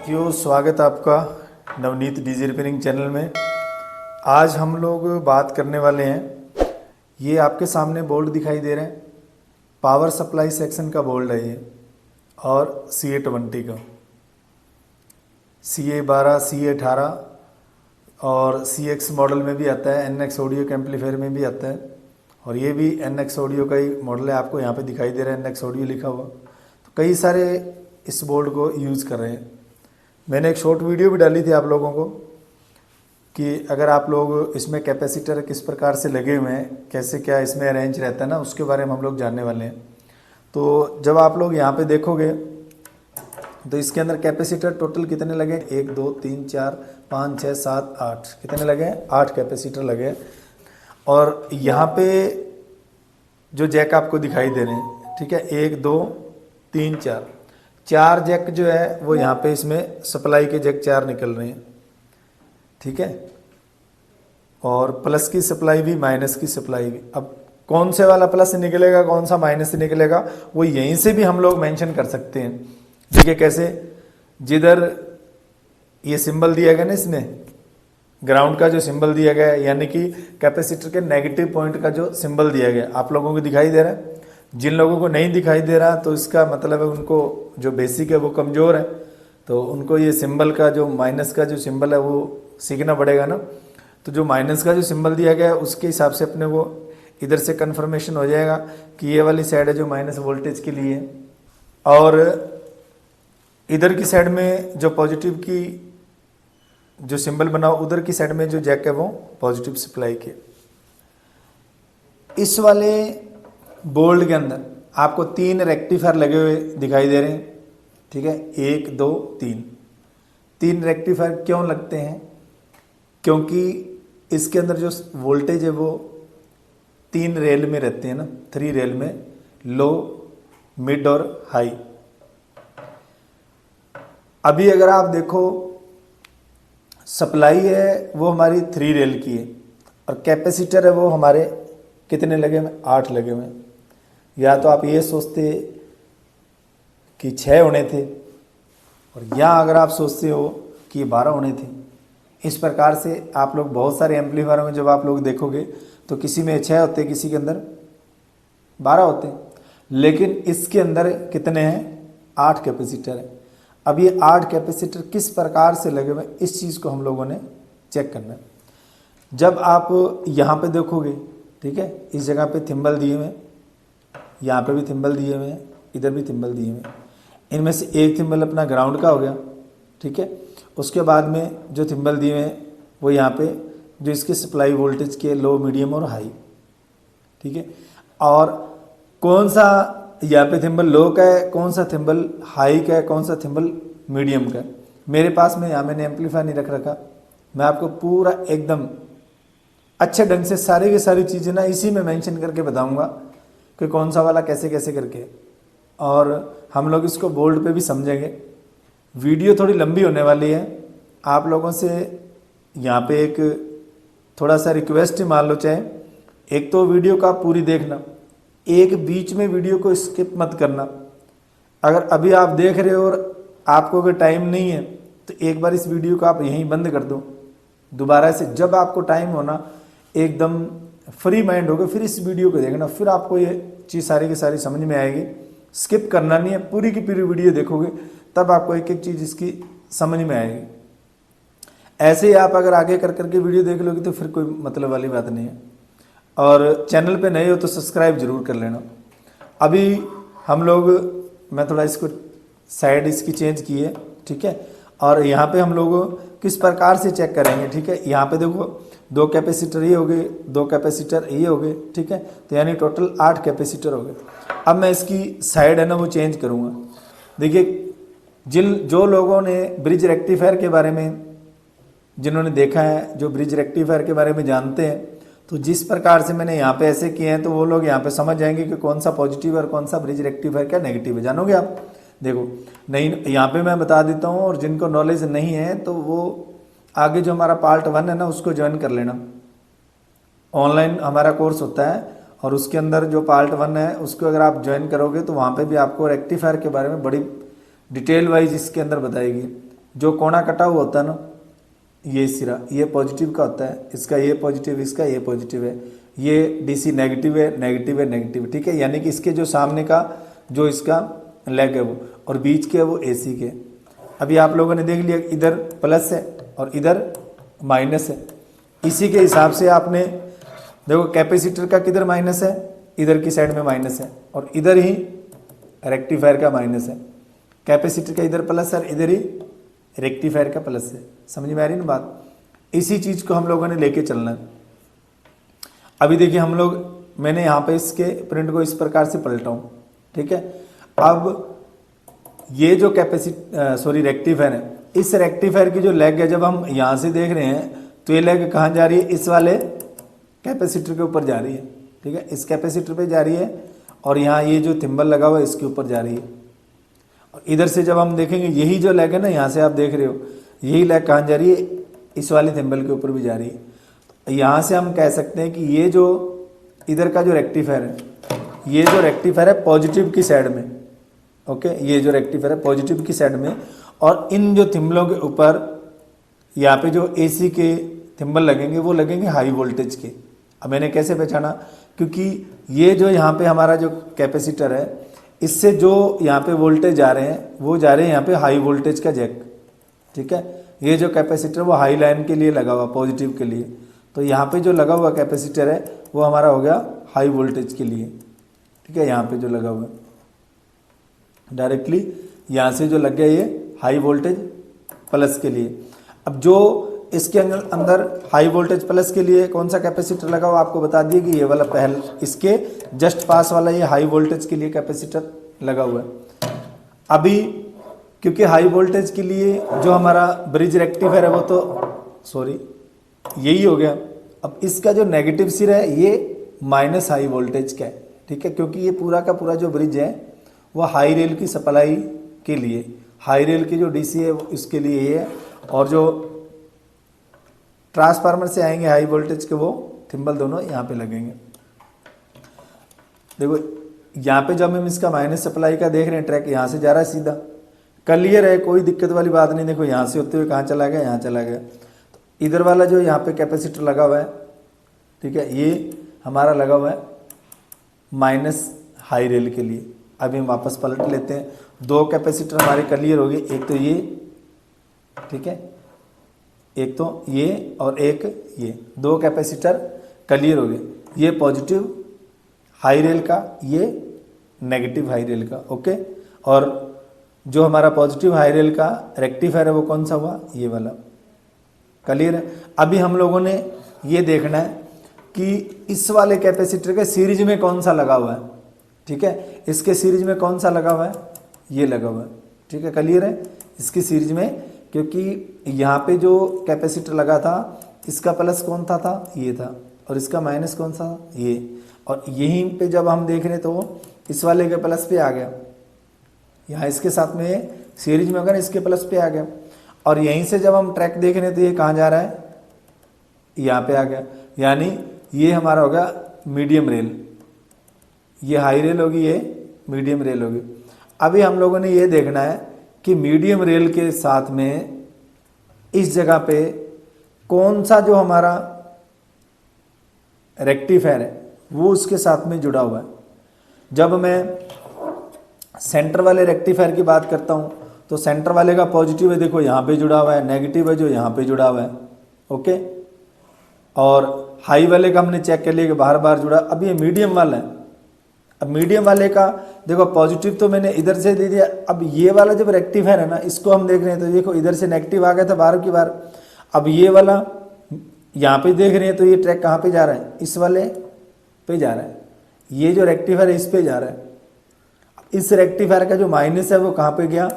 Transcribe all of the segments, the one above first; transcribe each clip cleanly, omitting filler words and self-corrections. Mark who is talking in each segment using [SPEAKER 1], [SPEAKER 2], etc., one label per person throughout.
[SPEAKER 1] साथियों, स्वागत है आपका नवनीत डीजी रिपेयरिंग चैनल में। आज हम लोग बात करने वाले हैं, ये आपके सामने बोल्ट दिखाई दे रहे हैं, पावर सप्लाई सेक्शन का बोल्ट है ये, और CA20 का, CA12, CA18 और CX मॉडल में भी आता है, NX ऑडियो के एम्पलीफायर में भी आता है, और ये भी NX ऑडियो का ही मॉडल है। आपको यहाँ पे दिखाई दे रहा है NX ऑडियो लिखा हुआ। तो कई सारे इस बोर्ड को यूज़ कर रहे हैं। मैंने एक शॉर्ट वीडियो भी डाली थी आप लोगों को कि अगर आप लोग इसमें कैपेसिटर किस प्रकार से लगे हुए हैं, कैसे क्या इसमें अरेंज रहता है ना, उसके बारे में हम लोग जानने वाले हैं। तो जब आप लोग यहाँ पे देखोगे तो इसके अंदर कैपेसिटर टोटल कितने लगे? 1 2 3 4 5 6 7 8, कितने लगे? 8 कैपेसिटर लगे। और यहाँ पे जो जैक आपको दिखाई दे रहे हैं, ठीक है, 1 2 3 4 जैक जो है वो यहाँ पे इसमें सप्लाई के जैक 4 निकल रहे हैं, ठीक है। और प्लस की सप्लाई भी, माइनस की सप्लाई भी। अब कौन से वाला प्लस से निकलेगा, कौन सा माइनस से निकलेगा, वो यहीं से भी हम लोग मेंशन कर सकते हैं। देखिए कैसे, जिधर ये सिंबल दिया गया ना, इसमें ग्राउंड का जो सिंबल दिया गया है, यानी कि कैपेसिटर के नेगेटिव पॉइंट का जो सिंबल दिया गया, आप लोगों को दिखाई दे रहा है। जिन लोगों को नहीं दिखाई दे रहा तो इसका मतलब है उनको जो बेसिक है वो कमज़ोर है, तो उनको ये सिंबल का जो माइनस का जो सिंबल है वो सीखना पड़ेगा ना। तो जो माइनस का जो सिंबल दिया गया है उसके हिसाब से अपने वो इधर से कन्फर्मेशन हो जाएगा कि ये वाली साइड है जो माइनस वोल्टेज के लिए है, और इधर की साइड में जो पॉजिटिव की जो सिंबल बना उधर की साइड में जो जैक है वो पॉजिटिव सप्लाई के। इस वाले बोल्ट के अंदर आपको 3 रेक्टिफायर लगे हुए दिखाई दे रहे हैं, ठीक है, 1 2 3 रेक्टिफायर क्यों लगते हैं? क्योंकि इसके अंदर जो वोल्टेज है वो 3 रेल में रहते हैं ना, 3 रेल में, लो, मिड और हाई। अभी अगर आप देखो सप्लाई है वो हमारी 3 रेल की है, और कैपेसिटर है वो हमारे कितने लगे हुए? 8 लगे हुए हैं। या तो आप ये सोचते कि 6 होने थे, और या अगर आप सोचते हो कि ये 12 होने थे। इस प्रकार से आप लोग बहुत सारे एम्पलीफायरों में जब आप लोग देखोगे तो किसी में 6 होते, किसी के अंदर 12 होते, लेकिन इसके अंदर कितने हैं? 8 कैपेसिटर है। अब ये 8 कैपेसिटर किस प्रकार से लगे हुए, इस चीज़ को हम लोगों ने चेक करना है। जब आप यहाँ पे देखोगे, ठीक है, इस जगह पे थिम्बल दिए हुए हैं, यहाँ पे भी थिम्बल दिए हुए हैं, इधर भी थिम्बल दिए हुए हैं। इनमें से एक थिम्बल अपना ग्राउंड का हो गया, ठीक है। उसके बाद में जो थिम्बल दिए हुए हैं वो यहाँ पे जो इसके सप्लाई वोल्टेज के लो, मीडियम और हाई, ठीक है। और कौन सा यहाँ पे थिम्बल लो का है, कौन सा थिम्बल हाई का है, कौन सा थिम्बल मीडियम का है। मेरे पास में यहाँ मैंने एम्पलीफायर नहीं रख रखा, मैं आपको पूरा एकदम अच्छे ढंग से सारी की सारी चीज़ें ना इसी में मेंशन करके बताऊंगा कि कौन सा वाला कैसे कैसे करके, और हम लोग इसको बोल्ड पे भी समझेंगे। वीडियो थोड़ी लंबी होने वाली है, आप लोगों से यहाँ पे एक थोड़ा सा रिक्वेस्ट ही मान लो, चाहे एक तो वीडियो का पूरी देखना, एक बीच में वीडियो को स्किप मत करना। अगर अभी आप देख रहे हो और आपको अगर टाइम नहीं है तो एक बार इस वीडियो को आप यहीं बंद कर दो, दोबारा से जब आपको टाइम होना, एकदम फ्री माइंड होगा, फिर इस वीडियो को देखना, फिर आपको ये चीज़ सारी की सारी समझ में आएगी। स्किप करना नहीं है, पूरी की पूरी वीडियो देखोगे तब आपको एक एक चीज़ इसकी समझ में आएगी। ऐसे ही आप अगर आगे कर करके वीडियो देख लोगे तो फिर कोई मतलब वाली बात नहीं है। और चैनल पे नए हो तो सब्सक्राइब जरूर कर लेना। अभी हम लोग, मैं थोड़ा इसको साइड इसकी चेंज की है, ठीक है, और यहाँ पे हम लोग किस प्रकार से चेक करेंगे, ठीक है। यहाँ पे देखो 2 कैपेसिटर ये हो गए, 2 कैपेसिटर ये हो गए, ठीक है, तो यानी टोटल 8 कैपेसिटर हो गए। अब मैं इसकी साइड है ना वो चेंज करूँगा। देखिए, जो लोगों ने ब्रिज रेक्टिफायर के बारे में, जिन्होंने देखा है, जो ब्रिज रेक्टिफायर के बारे में जानते हैं, तो जिस प्रकार से मैंने यहाँ पे ऐसे किए हैं तो वो लोग यहाँ पे समझ जाएंगे कि कौन सा पॉजिटिव और कौन सा ब्रिज रेक्टिफायर क्या नेगेटिव है। जानोगे आप? देखो, नहीं यहाँ पे मैं बता देता हूँ, और जिनको नॉलेज नहीं है तो वो आगे जो हमारा पार्ट 1 है ना उसको ज्वाइन कर लेना। ऑनलाइन हमारा कोर्स होता है, और उसके अंदर जो पार्ट 1 है उसको अगर आप ज्वाइन करोगे तो वहाँ पे भी आपको रेक्टिफायर के बारे में बड़ी डिटेल वाइज इसके अंदर बताएगी। जो कोना कटा हुआ होता है ना, ये सिरा ये पॉजिटिव का होता है, इसका ये पॉजिटिव, इसका ये पॉजिटिव है, ये डीसी नेगेटिव है, नेगेटिव है, नेगेटिव, ठीक है। यानी कि इसके जो सामने का जो इसका लेग है वो, और बीच के है वो एसी के। अभी आप लोगों ने देख लिया इधर प्लस है और इधर माइनस है। इसी के हिसाब से आपने देखो कैपेसिटर का किधर माइनस है, इधर की साइड में माइनस है, और इधर ही रेक्टिफायर का माइनस है। कैपेसिटर का इधर प्लस है और इधर ही रेक्टिफायर का प्लस है। समझ में आ रही ना बात? इसी चीज को हम लोगों ने लेके चलना है। अभी देखिए हम लोग, मैंने यहाँ पे इसके प्रिंट को इस प्रकार से पलटा हूँ, ठीक है। अब ये जो रेक्टिफायर है, इस रेक्टिफायर की जो लेग है, जब हम यहाँ से देख रहे हैं तो ये लेग कहाँ जा रही है, इस वाले कैपेसिटर के ऊपर जा रही है, ठीक है। इस कैपेसिटर पे जा रही है और यहाँ ये जो थिम्बल लगा हुआ है इसके ऊपर जा रही है। और इधर से जब हम देखेंगे यही जो लेग है ना, यहाँ से आप देख रहे हो यही लेग कहाँ जा रही है, इस वाले थिम्बल के ऊपर भी जा रही है। तो यहाँ से हम कह सकते हैं कि ये जो इधर का जो रेक्टिफायर है, ये जो रेक्टिफायर है पॉजिटिव की साइड में, ओके, ये जो रेक्टिफायर है पॉजिटिव की साइड में, और इन जो थिम्बलों के ऊपर यहाँ पे जो एसी के थिम्बल लगेंगे वो लगेंगे हाई वोल्टेज के। अब मैंने कैसे पहचाना, क्योंकि ये जो यहाँ पे हमारा जो कैपेसिटर है, इससे जो यहाँ पे वोल्टेज जा रहे हैं वो जा रहे हैं यहाँ पे हाई वोल्टेज का जैक, ठीक है। ये जो कैपेसिटर वो हाई लाइन के लिए लगा हुआ, पॉजिटिव के लिए, तो यहाँ पे जो लगा हुआ कैपेसिटर है वो हमारा हो गया हाई वोल्टेज के लिए, ठीक है। यहाँ पे जो लगा हुआ है डायरेक्टली यहाँ से जो लग गया ये हाई वोल्टेज प्लस के लिए। अब जो इसके अंदर हाई वोल्टेज प्लस के लिए कौन सा कैपेसिटर लगा हुआ आपको बता दिए कि ये वाला पहले, इसके जस्ट पास वाला ये हाई वोल्टेज के लिए कैपेसिटर लगा हुआ है। अभी क्योंकि हाई वोल्टेज के लिए जो हमारा ब्रिज रेक्टिफायर है वो तो यही हो गया। अब इसका जो नेगेटिव सिरा है ये माइनस हाई वोल्टेज का है, ठीक है, क्योंकि ये पूरा का पूरा जो ब्रिज है वो हाई रेल की सप्लाई के लिए, हाई रेल की जो डीसी है इसके लिए ये है, और जो ट्रांसफार्मर से आएंगे हाई वोल्टेज के वो थिम्बल दोनों यहाँ पे लगेंगे। देखो यहाँ पे जब हम इसका माइनस सप्लाई का देख रहे हैं, ट्रैक यहाँ से जा रहा है सीधा, क्लियर है, कोई दिक्कत वाली बात नहीं। देखो यहाँ से होते हुए कहाँ चला गया, यहाँ चला गया। तो इधर वाला जो यहाँ पे कैपेसिटर लगा हुआ है, ठीक है, ये हमारा लगा हुआ है माइनस हाई रेल के लिए। अभी हम वापस पलट लेते हैं, दो कैपेसिटर हमारे क्लियर हो गए, एक तो ये, ठीक है, एक तो ये और एक ये, दो कैपेसिटर क्लियर हो गए। ये पॉजिटिव हाई रेल का, ये नेगेटिव हाई रेल का, ओके। और जो हमारा पॉजिटिव हाई रेल का रेक्टिफायर है वो कौन सा हुआ, ये वाला, क्लियर है। अभी हम लोगों ने ये देखना है कि इस वाले कैपेसिटर के सीरीज में कौन सा लगा हुआ है, ठीक है। इसके सीरीज में कौन सा लगा हुआ है, ये लगा हुआ है, ठीक है, क्लियर है। इसकी सीरीज में, क्योंकि यहाँ पे जो कैपेसिटर लगा था इसका प्लस कौन था, ये था, और इसका माइनस कौन सा, ये, और यहीं पे जब हम देख रहे तो इस वाले के प्लस पे आ गया, यहाँ इसके साथ में सीरीज में अगर इसके प्लस पे आ गया, और यहीं से जब हम ट्रैक देख रहे तो ये कहाँ जा रहा है, यहाँ पे आ गया। यानी ये हमारा होगा मीडियम रेल, ये हाई रेल होगी, ये मीडियम रेल होगी। अभी हम लोगों ने ये देखना है कि मीडियम रेल के साथ में इस जगह पे कौन सा जो हमारा रेक्टिफायर है वो उसके साथ में जुड़ा हुआ है। जब मैं सेंटर वाले रेक्टिफायर की बात करता हूं तो सेंटर वाले का पॉजिटिव है, देखो यहाँ पे जुड़ा हुआ है, नेगेटिव है जो यहाँ पे जुड़ा हुआ है, ओके। और हाई वाले का हमने चेक कर लिया कि बार बार जुड़ा। अब ये मीडियम वाला है, अब मीडियम वाले का देखो पॉजिटिव तो मैंने इधर से दे दिया। अब ये वाला जब रेक्टिफायर है ना, इसको हम देख रहे हैं तो देखो इधर से नेगेटिव आ गया था बार की बार। अब ये वाला यहाँ पे देख रहे हैं तो ये ट्रैक कहाँ पे जा रहा है, इस वाले पे जा रहा है। ये जो रेक्टिफायर है इस पे जा रहा है। इस रेक्टिफायर का जो माइनस है वो कहाँ पे गया,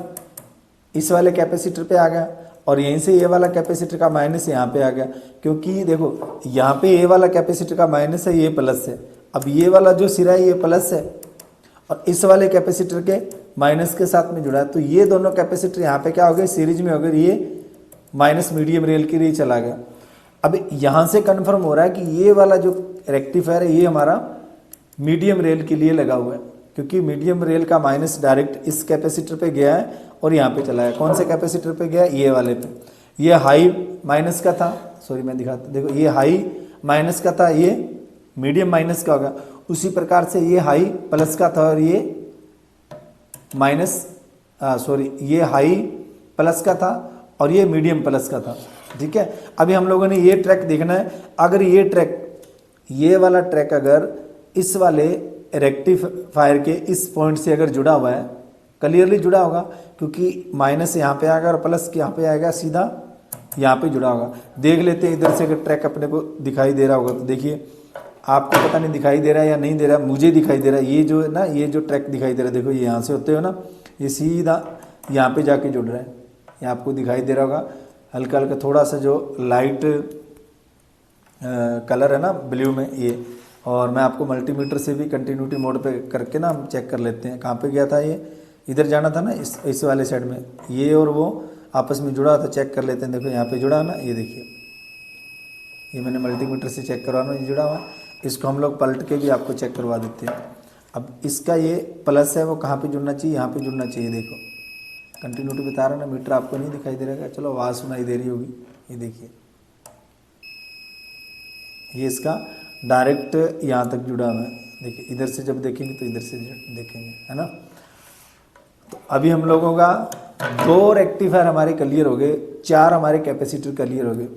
[SPEAKER 1] इस वाले कैपेसिटर पे आ गया, और यहीं से ये वाला कैपेसिटर का माइनस यहाँ पे आ गया। क्योंकि देखो यहाँ पे ये वाला कैपेसिटर का माइनस है, ये प्लस है। अब ये वाला जो सिरा है ये प्लस है और इस वाले कैपेसिटर के माइनस के साथ में जुड़ा है, तो ये दोनों कैपेसिटर यहाँ पे क्या हो गए, सीरीज में हो गए। ये माइनस मीडियम रेल के लिए चला गया। अब यहाँ से कन्फर्म हो रहा है कि ये वाला जो रेक्टिफायर है ये हमारा मीडियम रेल के लिए लगा हुआ है, क्योंकि मीडियम रेल का माइनस डायरेक्ट इस कैपेसिटर पे गया है और यहाँ पे चला है। कौन से कैपेसिटर पे गया? ये वाले पे। ये हाई माइनस का था, सॉरी मैं दिखाता, देखो ये हाई माइनस का था, ये मीडियम माइनस का होगा। उसी प्रकार से ये हाई प्लस का था और ये माइनस सॉरी ये हाई प्लस का था और ये मीडियम प्लस का था। ठीक है, अभी हम लोगों ने ये ट्रैक देखना है। अगर ये ट्रैक, ये वाला ट्रैक अगर इस वाले रेक्टिफायर के इस पॉइंट से अगर जुड़ा हुआ है, क्लियरली जुड़ा होगा, क्योंकि माइनस यहाँ पे आएगा और प्लस यहाँ पे आएगा, सीधा यहाँ पे जुड़ा होगा। देख लेते हैं इधर से अगर ट्रैक अपने को दिखाई दे रहा होगा तो देखिए, आपको पता नहीं दिखाई दे रहा है या नहीं दे रहा, मुझे दिखाई दे रहा है। ये जो है ना, ये जो ट्रैक दिखाई दे रहा है, देखो ये यहाँ से होते हो ना, ये सीधा यहाँ पे जाके जुड़ रहा है। ये आपको दिखाई दे रहा होगा हल्का हल्का, थोड़ा सा जो लाइट कलर है ना ब्लू में ये। और मैं आपको मल्टीमीटर से भी कंटिन्यूटी मोड पे करके ना हम चेक कर लेते हैं। कहाँ पे गया था ये? इधर जाना था ना, इस वाले साइड में। ये और वो आपस में जुड़ा था, चेक कर लेते हैं। देखो यहाँ पे जुड़ा है ना, ये देखिए, ये मैंने मल्टीमीटर से चेक करवाना, ये जुड़ा हुआ है। इसको हम लोग पलट के भी आपको चेक करवा देते हैं। अब इसका ये प्लस है, वो कहाँ पे जुड़ना चाहिए? यहाँ पे जुड़ना चाहिए। देखो कंटिन्यूटी बता रहा है ना, मीटर आपको नहीं दिखाई दे रहा है, चलो आवाज़ सुनाई दे रही होगी। ये देखिए, ये इसका डायरेक्ट यहाँ तक जुड़ा हुआ है। देखिए इधर से जब देखेंगे तो इधर से देखेंगे, है ना। तो अभी हम लोगों का 2 रेक्टिफायर हमारे क्लियर हो गए, 4 हमारे कैपेसिटर क्लियर हो गए।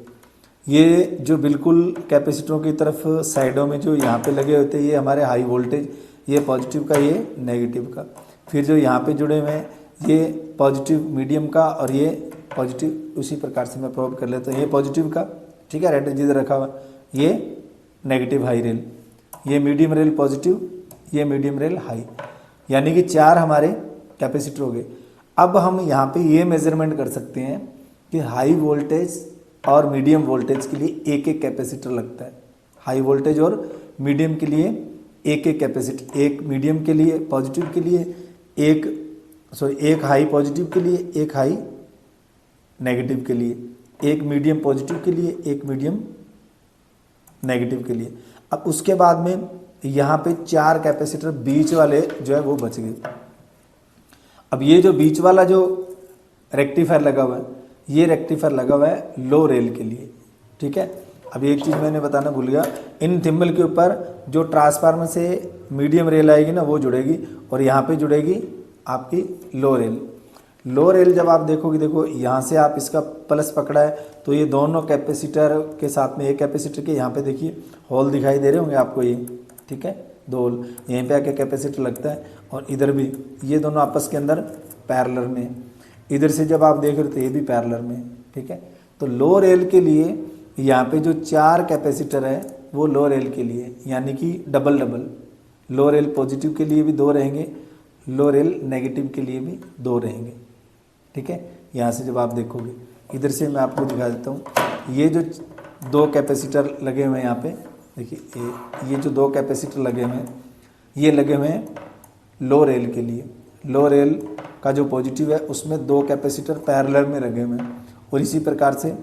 [SPEAKER 1] ये जो बिल्कुल कैपेसिटरों की तरफ साइडों में जो यहाँ पे लगे होते हैं, ये हमारे हाई वोल्टेज, ये पॉजिटिव का, ये नेगेटिव का। फिर जो यहाँ पे जुड़े हुए हैं, ये पॉजिटिव मीडियम का और ये पॉजिटिव। उसी प्रकार से मैं प्रूव कर लेता हूँ, ये पॉजिटिव का, ठीक है, रेड जिधर रखा हुआ, ये नेगेटिव हाई रेल, ये मीडियम रेल पॉजिटिव, ये मीडियम रेल हाई। यानी कि 4 हमारे कैपेसिटर हो गए। अब हम यहाँ पे ये मेजरमेंट कर सकते हैं कि हाई वोल्टेज और मीडियम वोल्टेज के लिए एक एक कैपेसिटर लगता है। हाई वोल्टेज और मीडियम के लिए एक एक कैपेसिटर, एक मीडियम के लिए पॉजिटिव के लिए, एक हाई पॉजिटिव के लिए, एक हाई नेगेटिव के लिए, एक मीडियम पॉजिटिव के लिए, एक मीडियम नेगेटिव के लिए। अब उसके बाद में यहाँ पे 4 कैपेसिटर बीच वाले जो है वो बच गए। अब ये जो बीच वाला जो रेक्टिफायर लगा हुआ है, ये रेक्टिफायर लगा हुआ है लो रेल के लिए, ठीक है। अब एक चीज़ मैंने बताना भूल गया, इन थिम्बल के ऊपर जो ट्रांसफार्मर से मीडियम रेल आएगी ना, वो जुड़ेगी और यहाँ पे जुड़ेगी आपकी लो रेल। लो रेल जब आप देखोगे, देखो यहाँ से आप इसका प्लस पकड़ा है तो ये दोनों कैपेसिटर के साथ में, एक कैपेसिटर के यहाँ पे देखिए होल दिखाई दे रहे होंगे आपको, ये ठीक है, 2 होल यहीं पे आके कैपेसिटर लगता है और इधर भी, ये दोनों आपस के अंदर पैरेलल में। इधर से जब आप देख रहे हो तो ये भी पैरेलल में, ठीक है। तो लो रेल के लिए यहाँ पे जो 4 कैपेसिटर है वो लो रेल के लिए, यानी कि डबल डबल। लो रेल पॉजिटिव के लिए भी 2 रहेंगे, लो रेल नेगेटिव के लिए भी 2 रहेंगे, ठीक है। यहाँ से जब आप देखोगे, इधर से मैं आपको दिखा देता हूँ, ये जो 2 कैपेसिटर लगे हुए हैं यहाँ पे देखिए, ये जो 2 कैपेसिटर लगे हुए हैं, ये लगे हुए हैं लो रेल के लिए। लो रेल का जो पॉजिटिव है उसमें 2 कैपेसिटर पैरेलल में लगे हुए हैं। और इसी प्रकार से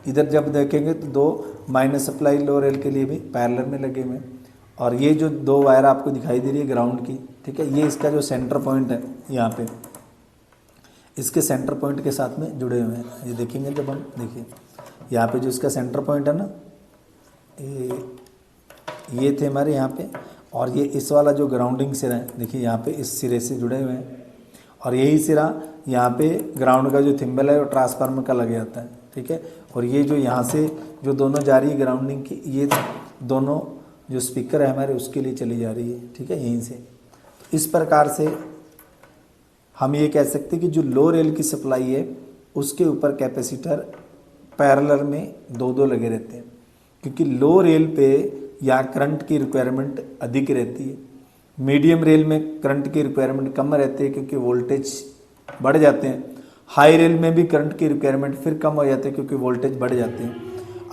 [SPEAKER 1] इधर जब देखेंगे तो 2 माइनस सप्लाई लो रेल के लिए भी पैरेलल में लगे हुए हैं। और ये जो 2 वायर आपको दिखाई दे रही है ग्राउंड की, ठीक है, ये इसका जो सेंटर पॉइंट है यहाँ पे, इसके सेंटर पॉइंट के साथ में जुड़े हुए हैं। ये देखेंगे जब हम, देखिए यहाँ पे जो इसका सेंटर पॉइंट है ना, ये थे हमारे यहाँ पे, और ये इस वाला जो ग्राउंडिंग सिरा है, देखिए यहाँ पे इस सिरे से जुड़े हुए हैं। और यही सिरा यहाँ पे ग्राउंड का जो थिम्बल है वो ट्रांसफार्मर का लग जाता है, ठीक है। और ये जो यहाँ से जो दोनों जा रही है ग्राउंडिंग की, ये दोनों जो स्पीकर है हमारे उसके लिए चली जा रही है, ठीक है, यहीं से। तो इस प्रकार से हम ये कह सकते हैं कि जो लो रेल की सप्लाई है उसके ऊपर कैपेसिटर पैरेलल में 2-2 लगे रहते हैं, क्योंकि लो रेल पे या करंट की रिक्वायरमेंट अधिक रहती है। मीडियम रेल में करंट की रिक्वायरमेंट कम रहती है क्योंकि वोल्टेज बढ़ जाते हैं। हाई रेल में भी करंट की रिक्वायरमेंट फिर कम हो जाती है क्योंकि वोल्टेज बढ़ जाते हैं।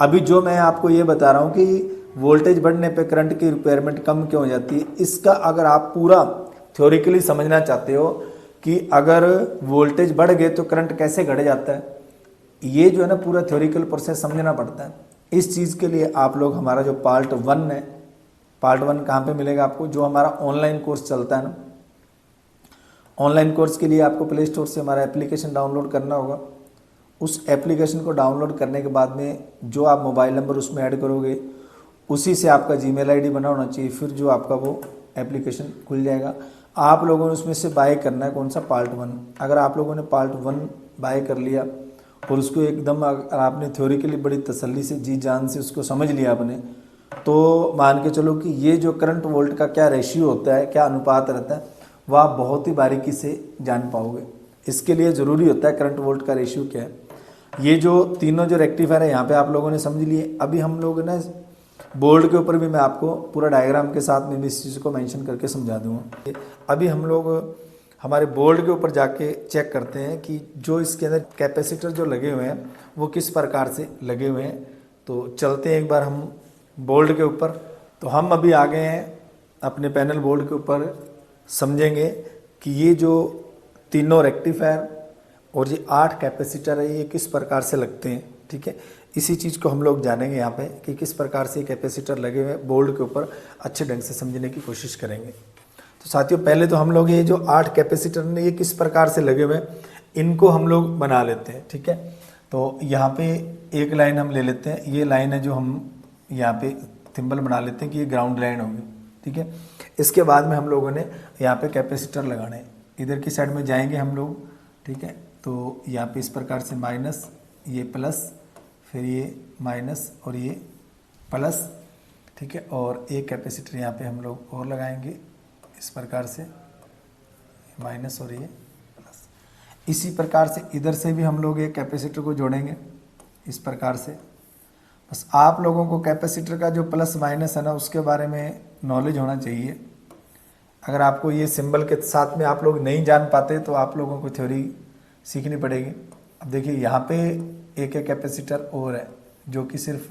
[SPEAKER 1] अभी जो मैं आपको ये बता रहा हूँ कि वोल्टेज बढ़ने पे करंट की रिक्वायरमेंट कम क्यों हो जाती है, इसका अगर आप पूरा थ्योरिकली समझना चाहते हो कि अगर वोल्टेज बढ़ गए तो करंट कैसे घट जाता है, ये जो है ना पूरा थ्योरिकल प्रोसेस समझना पड़ता है। इस चीज़ के लिए आप लोग हमारा जो पार्ट 1 है, पार्ट 1 कहाँ पे मिलेगा आपको, जो हमारा ऑनलाइन कोर्स चलता है ना, ऑनलाइन कोर्स के लिए आपको प्ले स्टोर से हमारा एप्लीकेशन डाउनलोड करना होगा। उस एप्लीकेशन को डाउनलोड करने के बाद में जो आप मोबाइल नंबर उसमें ऐड करोगे उसी से आपका जीमेल आईडी बना होना चाहिए, फिर जो आपका वो एप्लीकेशन खुल जाएगा। आप लोगों ने उसमें से बाय करना है कौन सा, पार्ट 1। अगर आप लोगों ने पार्ट 1 बाय कर लिया और उसको एकदम अगर आपने थ्योरिकली बड़ी तसल्ली से जी जान से उसको समझ लिया आपने, तो मान के चलो कि ये जो करंट वोल्ट का क्या रेशियो होता है, क्या अनुपात रहता है, वह आप बहुत ही बारीकी से जान पाओगे। इसके लिए ज़रूरी होता है करंट वोल्ट का रेशियो क्या है। ये जो तीनों जो रेक्टिफायर है यहाँ पे आप लोगों ने समझ लिए। अभी हम लोग ना बोर्ड के ऊपर भी मैं आपको पूरा डायग्राम के साथ में भी इस चीज़ को मेंशन करके समझा दूँगा। अभी हम लोग हमारे बोर्ड के ऊपर जाके चेक करते हैं कि जो इसके अंदर कैपेसिटर जो लगे हुए हैं वो किस प्रकार से लगे हुए हैं। तो चलते हैं एक बार हम बोर्ड के ऊपर। तो हम अभी आ गए हैं अपने पैनल बोर्ड के ऊपर। समझेंगे कि ये जो तीनों रेक्टिफायर और ये 8 कैपेसिटर है ये किस प्रकार से लगते हैं, ठीक है। इसी चीज़ को हम लोग जानेंगे यहाँ पे कि किस प्रकार से कैपेसिटर लगे हुए बोर्ड के ऊपर अच्छे ढंग से समझने की कोशिश करेंगे। तो साथियों पहले तो हम लोग ये जो 8 कैपेसिटर ने ये किस प्रकार से लगे हुए इनको हम लोग बना लेते हैं, ठीक है। तो यहाँ पे एक लाइन हम ले लेते हैं, ये लाइन है जो हम यहाँ पे सिंबल बना लेते हैं कि ये ग्राउंड लाइन होगी, ठीक है। इसके बाद में हम लोगों ने यहाँ पे कैपेसिटर लगाने हैं। इधर की साइड में जाएंगे हम लोग, ठीक है। तो यहाँ पे इस प्रकार से माइनस, ये प्लस, फिर ये माइनस और ये प्लस, ठीक है। और एक कैपेसिटर यहाँ पे हम लोग और लगाएंगे इस प्रकार से, माइनस और ये प्लस। इसी प्रकार से इधर से भी हम लोग एक कैपेसिटर को जोड़ेंगे इस प्रकार से। बस आप लोगों को कैपेसिटर का जो प्लस माइनस है ना उसके बारे में नॉलेज होना चाहिए। अगर आपको ये सिंबल के साथ में आप लोग नहीं जान पाते तो आप लोगों को थ्योरी सीखनी पड़ेगी। अब देखिए यहाँ पे एक कैपेसिटर और है जो कि सिर्फ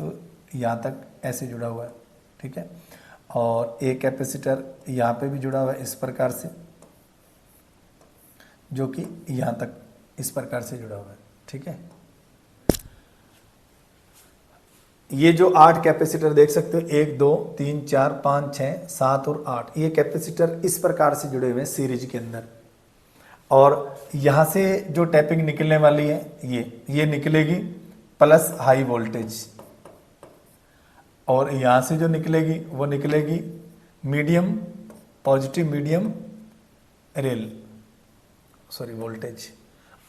[SPEAKER 1] यहाँ तक ऐसे जुड़ा हुआ है, ठीक है। और एक कैपेसिटर यहाँ पे भी जुड़ा हुआ है इस प्रकार से, जो कि यहाँ तक इस प्रकार से जुड़ा हुआ है, ठीक है। ये जो 8 कैपेसिटर देख सकते हो, 1 2 3 4 5 6 7 और 8, ये कैपेसिटर इस प्रकार से जुड़े हुए हैं सीरीज के अंदर। और यहाँ से जो टैपिंग निकलने वाली है ये निकलेगी प्लस हाई वोल्टेज, और यहाँ से जो निकलेगी वो निकलेगी medium, positive medium rail sorry voltage.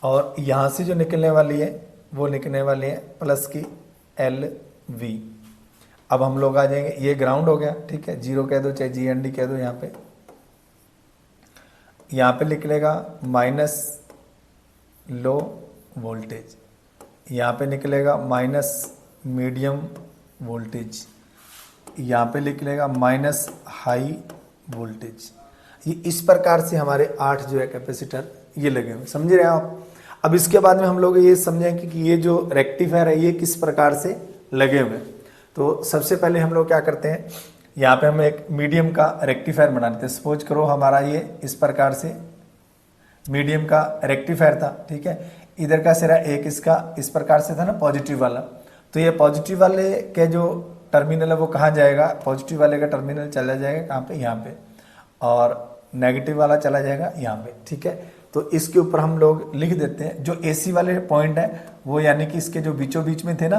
[SPEAKER 1] और यहाँ से जो निकलने वाली है वो निकलने वाली है प्लस की एल वी। अब हम लोग आ जाएंगे, ये ग्राउंड हो गया, ठीक है। 0 कह दो चाहे GND कह दो। यहाँ पे निकलेगा माइनस लो वोल्टेज, यहाँ पे निकलेगा माइनस मीडियम वोल्टेज, यहाँ पे निकलेगा माइनस हाई वोल्टेज। ये इस प्रकार से हमारे 8 जो है कैपेसिटर ये लगे हुए, समझ रहे हैं आप। अब इसके बाद में हम लोग ये समझेंगे कि ये जो रेक्टिफायर है ये किस प्रकार से लगे हुए। तो सबसे पहले हम लोग क्या करते हैं, यहाँ पे हम एक मीडियम का रेक्टिफायर बना लेते हैं। सपोज करो हमारा ये इस प्रकार से मीडियम का रेक्टिफायर था, ठीक है। इधर का सिरा एक इसका इस प्रकार से था ना पॉजिटिव वाला, तो ये पॉजिटिव वाले के जो टर्मिनल है वो कहाँ जाएगा, पॉजिटिव वाले का टर्मिनल चला जाएगा कहाँ पे, यहाँ पे, और नेगेटिव वाला चला जाएगा यहाँ पे, ठीक है। तो इसके ऊपर हम लोग लिख देते हैं जो AC वाले पॉइंट है वो, यानी कि इसके जो बीचों बीच में थे ना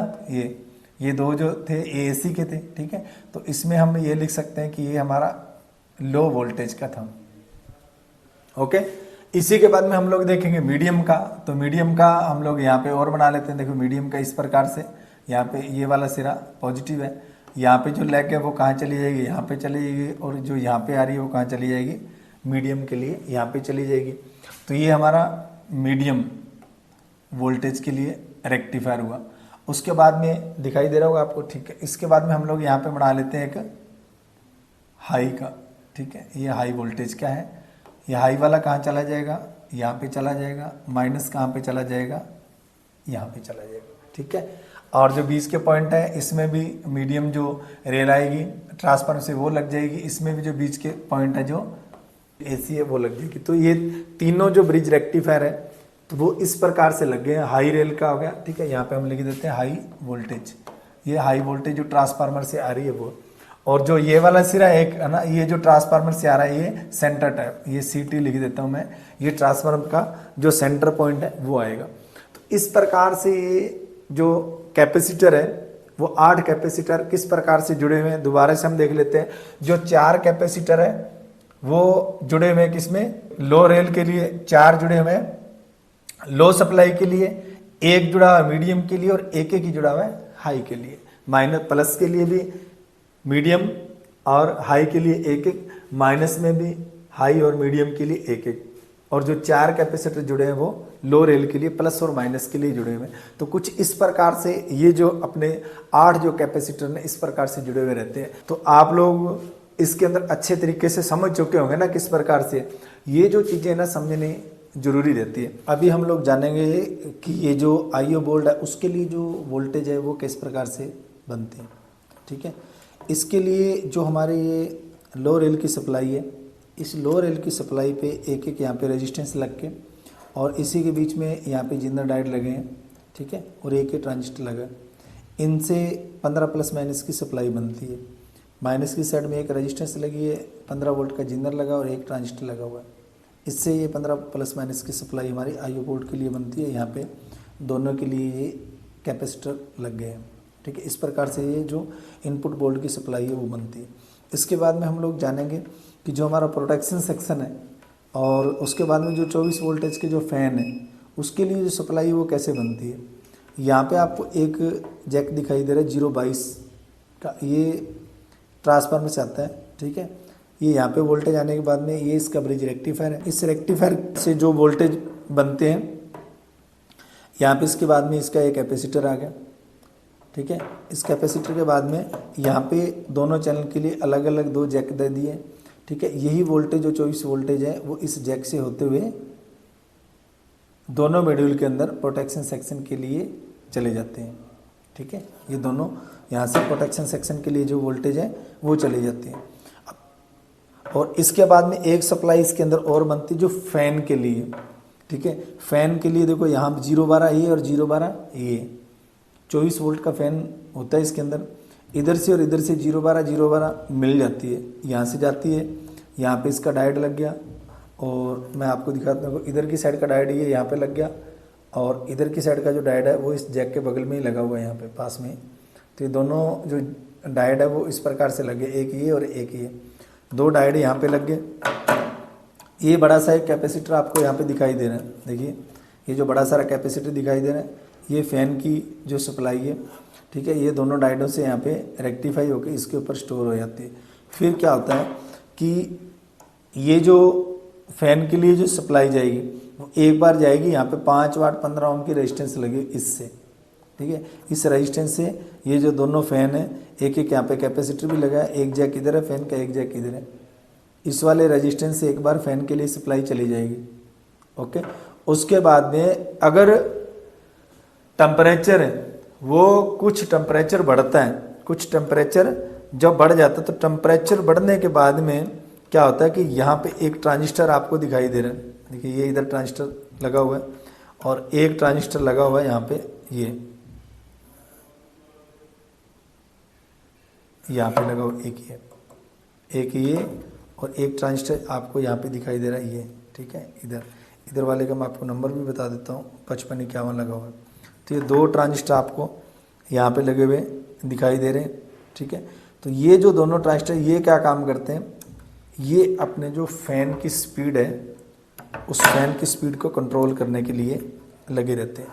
[SPEAKER 1] ये दो जो थे AC के थे, ठीक है। तो इसमें हम ये लिख सकते हैं कि ये हमारा लो वोल्टेज का था, ओके। इसी के बाद में हम लोग देखेंगे मीडियम का। तो मीडियम का हम लोग यहाँ पे और बना लेते हैं। देखो मीडियम का इस प्रकार से, यहाँ पे ये वाला सिरा पॉजिटिव है, यहाँ पे जो लेग है वो कहाँ चली जाएगी, यहाँ पे चली जाएगी, और जो यहाँ पे आ रही है वो कहाँ चली जाएगी, मीडियम के लिए यहाँ पे चली जाएगी। तो ये हमारा मीडियम वोल्टेज के लिए रेक्टिफायर हुआ। उसके बाद में दिखाई दे रहा होगा आपको, ठीक है। इसके बाद में हम लोग यहाँ पे बना लेते हैं एक हाई का, ठीक है। ये हाई वोल्टेज का है, ये हाई वाला कहाँ चला जाएगा, यहाँ पे चला जाएगा, माइनस कहाँ पे चला जाएगा, यहाँ पे चला जाएगा, ठीक है। और जो बीच के पॉइंट है इसमें भी मीडियम जो रेल आएगी ट्रांसफार्मर से वो लग जाएगी, इसमें भी जो बीच के पॉइंट है जो AC है वो लग जाएगी। तो ये तीनों जो ब्रिज रेक्टिफायर है तो वो इस प्रकार से लग गए हैं। हाई रेल का हो गया, ठीक है। यहाँ पे हम लिख देते हैं हाई वोल्टेज, ये हाई वोल्टेज जो ट्रांसफार्मर से आ रही है वो। और जो ये वाला सिरा एक है ना, ये जो ट्रांसफार्मर से आ रहा है ये सेंटर टाइप, ये CT लिख देता हूँ मैं, ये ट्रांसफार्मर का जो सेंटर पॉइंट है वो आएगा। तो इस प्रकार से ये जो कैपेसिटर है वो 8 कैपेसिटर किस प्रकार से जुड़े हुए हैं दोबारा से हम देख लेते हैं। जो 4 कैपेसिटर है वो जुड़े हुए हैं किसमें, लो रेल के लिए 4 जुड़े हुए हैं, लो सप्लाई के लिए 1 जुड़ा हुआ है मीडियम के लिए, और एक ही जुड़ा हुआ है हाई के लिए। माइनस प्लस के लिए भी मीडियम और हाई के लिए 1, माइनस में भी हाई और मीडियम के लिए 1, और जो 4 कैपेसिटर जुड़े हैं वो लो रेल के लिए प्लस और माइनस के लिए जुड़े हुए हैं। तो कुछ इस प्रकार से ये जो अपने 8 जो कैपेसिटर ने इस प्रकार से जुड़े हुए रहते हैं। तो आप लोग इसके अंदर अच्छे तरीके से समझ चुके होंगे ना किस प्रकार से ये जो चीज़ें ना समझनी जरूरी रहती है। अभी हम लोग जानेंगे कि ये जो IO बोर्ड है उसके लिए जो वोल्टेज है वो किस प्रकार से बनती है। ठीक है, इसके लिए जो हमारे ये लो रेल की सप्लाई है, इस लो रेल की सप्लाई पे एक यहाँ पे रेजिस्टेंस लग के, और इसी के बीच में यहाँ पे जिंदर डायोड लगे हैं। ठीक है, और एक ट्रांजिस्टर लगा, इनसे 15 प्लस माइनस की सप्लाई बनती है। माइनस की साइड में एक रेजिस्टेंस लगी है, 15 वोल्ट का जिंदर लगा और एक ट्रांजिस्टर लगा हुआ है। इससे ये 15 प्लस माइनस की सप्लाई हमारी IO बोर्ड के लिए बनती है। यहाँ पे दोनों के लिए ये कैपेसिटर लग गए हैं। ठीक है, इस प्रकार से ये जो इनपुट बोर्ड की सप्लाई है वो बनती है। इसके बाद में हम लोग जानेंगे कि जो हमारा प्रोटेक्शन सेक्शन है और उसके बाद में जो 24 वोल्टेज के जो फ़ैन है उसके लिए जो सप्लाई है वो कैसे बनती है। यहाँ पे आपको एक जैक दिखाई दे रहा है 022 का, ये ट्रांसफार्मर से आता है। ठीक है, ये यहाँ पे वोल्टेज आने के बाद में ये इसका ब्रिज रेक्टिफायर है। इस रेक्टिफायर से जो वोल्टेज बनते हैं यहाँ पे, इसके बाद में इसका एक कैपेसिटर आ गया। ठीक है, इस कैपेसिटर के बाद में यहाँ पे दोनों चैनल के लिए अलग अलग 2 जैक दे दिए। ठीक है, यही वोल्टेज जो 24 वोल्टेज है वो इस जैक से होते हुए दोनों मॉड्यूल के अंदर प्रोटेक्शन सेक्शन के लिए चले जाते हैं। ठीक है, ये दोनों यहाँ से प्रोटेक्शन सेक्शन के लिए जो वोल्टेज है वो चले जाती है। और इसके बाद में एक सप्लाई इसके अंदर और बनती है जो फैन के लिए। ठीक है, फैन के लिए देखो यहाँ 012 ये और 012 ये 24 वोल्ट का फैन होता है इसके अंदर। इधर से और इधर से 012 मिल जाती है, यहाँ से जाती है, यहाँ पे इसका डायोड लग गया। और मैं आपको दिखाता हूँ, इधर की साइड का डायोड ये यहाँ पे लग गया, और इधर की साइड का जो डायोड है वो इस जैक के बगल में ही लगा हुआ है यहाँ पे पास में। तो ये दोनों जो डायोड है वो इस प्रकार से लगे, एक ये और एक ये, 2 डायोड यहाँ पे लग गए। ये बड़ा सा एक कैपेसिटर आपको यहाँ पे दिखाई दे रहा है। देखिए ये जो बड़ा सारा कैपेसिटर दिखाई दे रहा है ये फैन की जो सप्लाई है। ठीक है, ये दोनों डायोडों से यहाँ पे रेक्टिफाई होकर इसके ऊपर स्टोर हो जाती है। फिर क्या होता है कि ये जो फैन के लिए जो सप्लाई जाएगी वो एक बार जाएगी यहाँ पे 5 वाट 15 ओम की रेजिस्टेंस लगी इससे। ठीक है, इस रेजिस्टेंस से ये जो दोनों फैन है एक यहाँ पे कैपेसिटर भी लगा है, एक जैक इधर है फैन का, एक जैक इधर है। इस वाले रेजिस्टेंस से एक बार फैन के लिए सप्लाई चली जाएगी। ओके, उसके बाद में अगर टेम्परेचर है वो कुछ टेम्परेचर बढ़ता है, कुछ टेम्परेचर जब बढ़ जाता है तो टेम्परेचर बढ़ने के बाद में क्या होता है कि यहाँ पे एक ट्रांजिस्टर आपको दिखाई दे रहा है। देखिए ये इधर ट्रांजिस्टर लगा हुआ है और एक ट्रांजिस्टर लगा हुआ है यहाँ पे, ये यहाँ पे लगा हुआ एक ये और एक ट्रांजिस्टर आपको यहाँ पे दिखाई दे रहा है ये। ठीक है, इधर वाले का मैं आपको नंबर भी बता देता हूँ, 5551 लगा हुआ है। तो ये 2 ट्रांजिस्टर आपको यहाँ पे लगे हुए दिखाई दे रहे हैं। ठीक है, तो ये जो दोनों ट्रांजिस्टर ये क्या काम करते हैं, ये अपने जो फैन की स्पीड है उस फैन की स्पीड को कंट्रोल करने के लिए लगे रहते हैं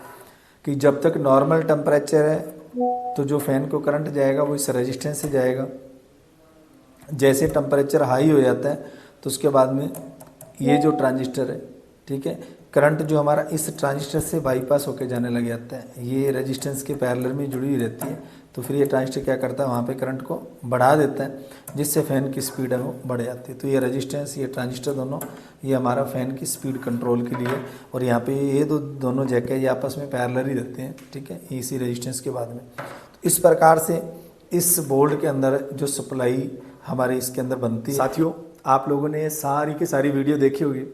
[SPEAKER 1] कि जब तक नॉर्मल टेम्परेचर है तो जो फैन को करंट जाएगा वो इस रेजिस्टेंस से जाएगा। जैसे टेम्परेचर हाई हो जाता है तो उसके बाद में ये जो ट्रांजिस्टर है, ठीक है, करंट जो हमारा इस ट्रांजिस्टर से बाईपास होकर जाने लग जाता है, ये रेजिस्टेंस के पैरेलल में जुड़ी हुई रहती है। तो फिर ये ट्रांजिस्टर क्या करता है, वहाँ पे करंट को बढ़ा देता है जिससे फ़ैन की स्पीड है वो बढ़ जाती है। तो ये रेजिस्टेंस, ये ट्रांजिस्टर दोनों, ये हमारा फ़ैन की स्पीड कंट्रोल के लिए। और यहाँ पे ये दोनों जैक है ये आपस में पैरेलल ही रहते हैं। ठीक है, इसी रेजिस्टेंस के बाद में तो इस प्रकार से इस बोर्ड के अंदर जो सप्लाई हमारे इसके अंदर बनती है। साथियों, आप लोगों ने सारी की सारी वीडियो देखी होगी।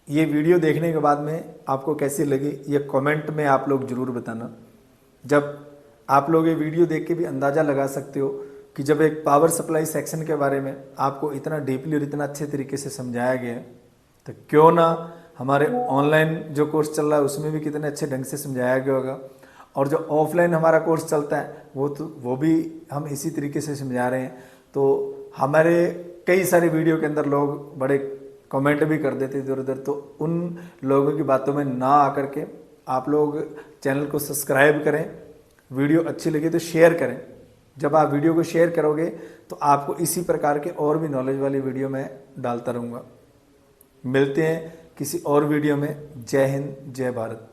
[SPEAKER 1] ये वीडियो देखने के बाद में आपको कैसी लगी ये कमेंट में आप लोग ज़रूर बताना। जब आप लोग ये वीडियो देख के भी अंदाज़ा लगा सकते हो कि जब एक पावर सप्लाई सेक्शन के बारे में आपको इतना डीपली और इतना अच्छे तरीके से समझाया गया है, तो क्यों ना हमारे ऑनलाइन जो कोर्स चल रहा है उसमें भी कितने अच्छे ढंग से समझाया गया होगा, और जो ऑफलाइन हमारा कोर्स चलता है वो भी हम इसी तरीके से समझा रहे हैं। तो हमारे कई सारे वीडियो के अंदर लोग बड़े कमेंट भी कर देते इधर उधर, तो उन लोगों की बातों में ना आकर के आप लोग चैनल को सब्सक्राइब करें, वीडियो अच्छी लगी तो शेयर करें। जब आप वीडियो को शेयर करोगे तो आपको इसी प्रकार के और भी नॉलेज वाली वीडियो मैं डालता रहूँगा। मिलते हैं किसी और वीडियो में। जय हिंद, जय भारत।